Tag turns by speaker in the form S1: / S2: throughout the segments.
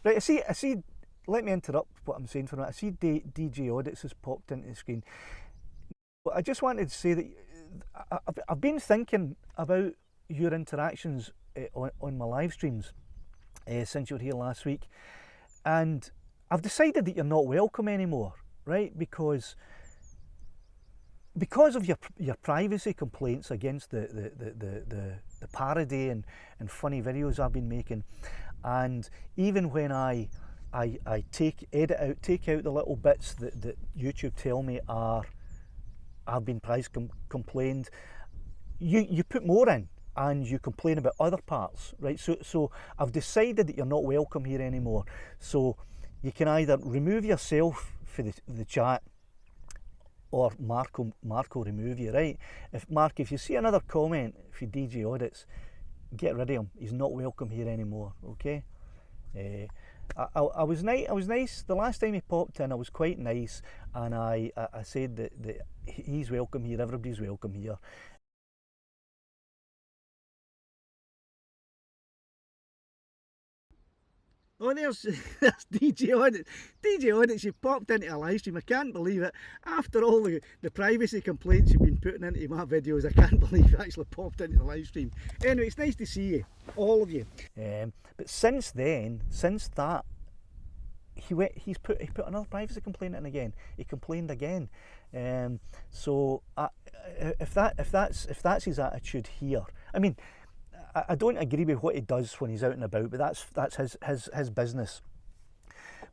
S1: Right, I see, let me interrupt what I'm saying for a minute. I see DJ Audits has popped into the screen. But I just wanted to say that I've been thinking about your interactions on my live streams since you were here last week, and I've decided that you're not welcome anymore, right? Because of your privacy complaints against the parody and funny videos I've been making, and even when I take out the little bits that YouTube tell me have been price complained, you put more in and you complain about other parts, right? So I've decided that you're not welcome here anymore. So you can either remove yourself for the chat, or Mark will remove you, right? If you see another comment for DJ Audits, get rid of him. He's not welcome here anymore, okay? I was nice the last time he popped in. I was quite nice, and I said that he's welcome here, everybody's welcome here. Oh, there's DJ Audits. DJ Audits, you popped into a live stream. I can't believe it. After all the privacy complaints you've been putting into my videos, I can't believe you actually popped into the live stream. Anyway, it's nice to see you, all of you. But since that, he put another privacy complaint in again. He complained again. So if that's his attitude here, I mean, I don't agree with what he does when he's out and about, but that's his business.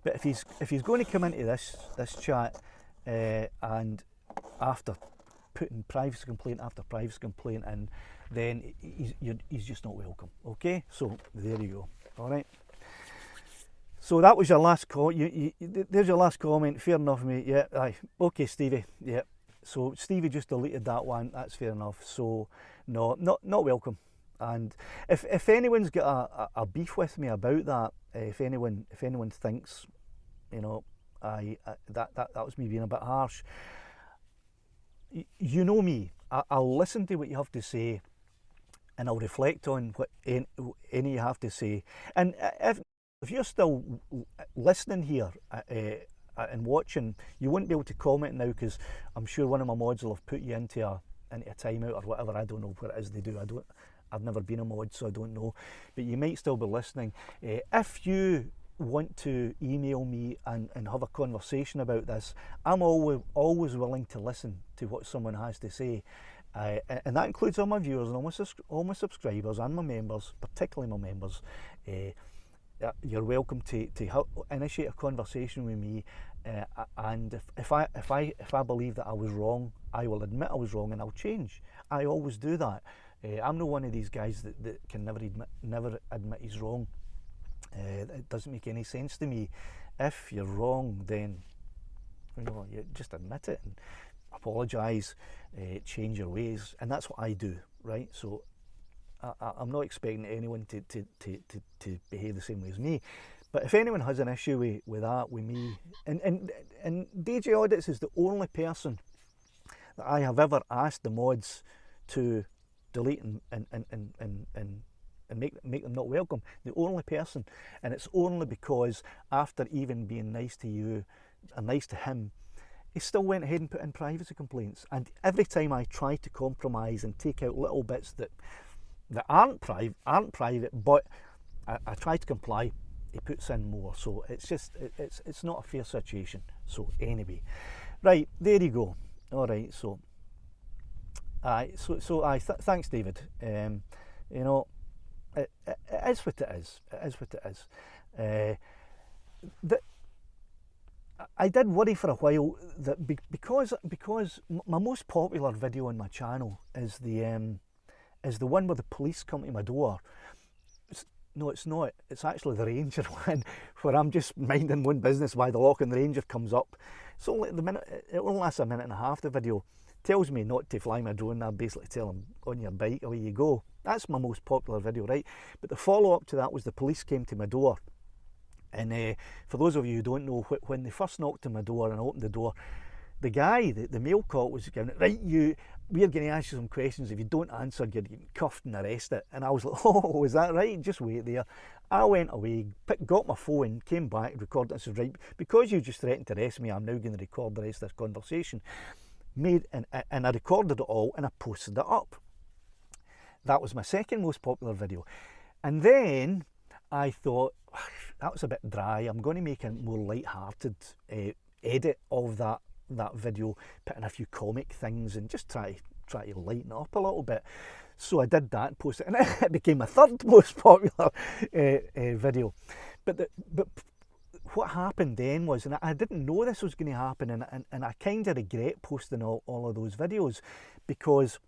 S1: But if he's going to come into this chat and after putting privacy complaint after privacy complaint in, then he's just not welcome. Okay, so there you go. All right. So that was your last comment. There's your last comment. Fair enough, mate. Yeah. Aye. Okay, Stevie. Yeah. So Stevie just deleted that one. That's fair enough. So no, not welcome. And if anyone's got a beef with me about that, if anyone thinks, you know, that was me being a bit harsh, you know me. I'll listen to what you have to say, and I'll reflect on what any you have to say. And if you're still listening here and watching, you wouldn't be able to comment now, because I'm sure one of my mods will have put you into a timeout or whatever. I don't know what it is they do. I've never been a mod, so I don't know. But you might still be listening. If you want to email me and have a conversation about this, I'm always willing to listen to what someone has to say. And that includes all my viewers and all my subscribers and my members, particularly my members. You're welcome to initiate a conversation with me, and if I believe that I was wrong, I will admit I was wrong and I'll change. I always do that. I'm not one of these guys that can never admit he's wrong. It doesn't make any sense to me. If you're wrong, then you just admit it and apologise, change your ways, and that's what I do, right? So I'm not expecting anyone to behave the same way as me. But if anyone has an issue with that, with me, and DJ Audits is the only person that I have ever asked the mods to delete and make them not welcome. The only person, and it's only because after even being nice to you and nice to him, he still went ahead and put in privacy complaints. And every time I try to compromise and take out little bits that aren't private, but I try to comply, he puts in more. So it's just it's not a fair situation. So anyway, right, there you go. All right, so thanks, David. You know, it is what it is. It is what it is. I did worry for a while that because my most popular video on my channel is the one where the police come to my door. No, it's not. It's actually the Ranger one, where I'm just minding one business while the lock and the Ranger comes up. So it only lasts a minute and a half, the video. Tells me not to fly my drone. I basically tell him, on your bike, away you go. That's my most popular video, right? But the follow-up to that was the police came to my door. And for those of you who don't know, when they first knocked on my door and I opened the door, the guy, the male cop, was going, right, we're going to ask you some questions. If you don't answer, you're getting cuffed and arrested. And I was like, oh, is that right? Just wait there. I went away, got my phone, came back, recorded. I said, right, because you just threatened to arrest me, I'm now going to record the rest of this conversation. And I recorded it all and I posted it up. That was my second most popular video. And then I thought, that was a bit dry. I'm going to make a more light-hearted edit of that video, put in a few comic things and just try to lighten it up a little bit. So I did that and posted it, and it became my third most popular video. But what happened then was, and I didn't know this was going to happen, and I kind of regret posting all of those videos, because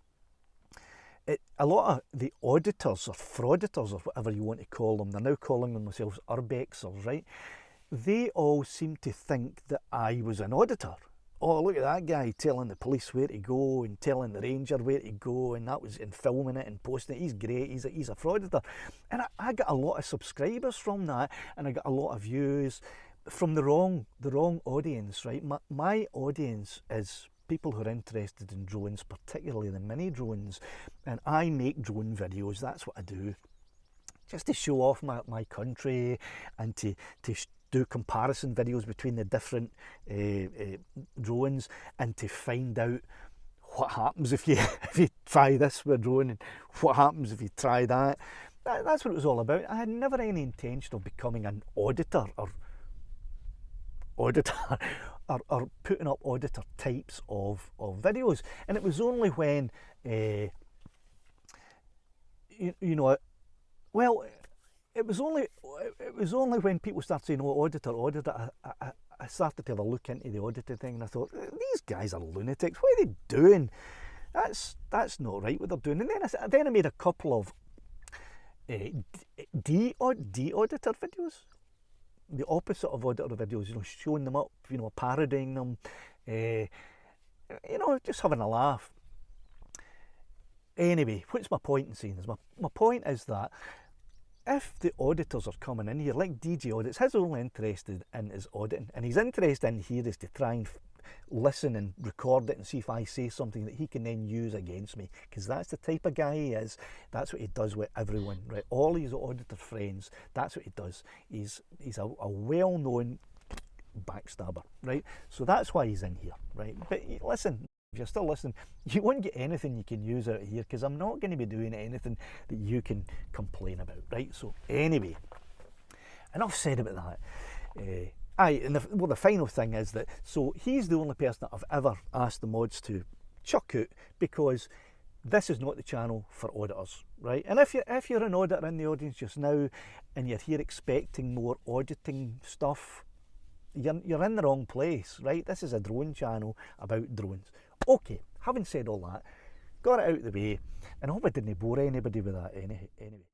S1: a lot of the auditors or frauditors or whatever you want to call them, they're now calling themselves urbexers, right? They all seem to think that I was an auditor. Oh, look at that guy telling the police where to go and telling the ranger where to go, and that was in filming it and posting it. He's great. He's a frauditor, and I got a lot of subscribers from that, and I got a lot of views from the wrong audience, right? My audience is people who are interested in drones, particularly the mini drones, and I make drone videos. That's what I do, just to show off my country and to do comparison videos between the different drones, and to find out what happens if you try this with a drone, and what happens if you try that. That's what it was all about. I had never any intention of becoming an auditor or putting up auditor types of videos. And it was only when it was only when people started saying, oh, auditor, I started to have a look into the auditor thing, and I thought, these guys are lunatics. What are they doing? That's not right what they're doing. And then I made a couple of de-auditor videos, the opposite of auditor videos, showing them up, parodying them, just having a laugh. Anyway, what's my point in saying this? My point is that if the auditors are coming in here, like DJ Audits, his only interest in is auditing, and his interest in here is to try and listen and record it and see if I say something that he can then use against me, because that's the type of guy he is. That's what he does with everyone, right? All his auditor friends, that's what he does. He's a well-known backstabber, right? So that's why he's in here, right? But listen, if you're still listening, you won't get anything you can use out of here, because I'm not going to be doing anything that you can complain about, right? So anyway, enough said about that. The final thing is that, so he's the only person that I've ever asked the mods to chuck out, because this is not the channel for auditors, right? And if you're an auditor in the audience just now, and you're here expecting more auditing stuff, you're in the wrong place, right? This is a drone channel about drones. Okay, having said all that, got it out of the way, and I hope I didn't bore anybody with that anyway.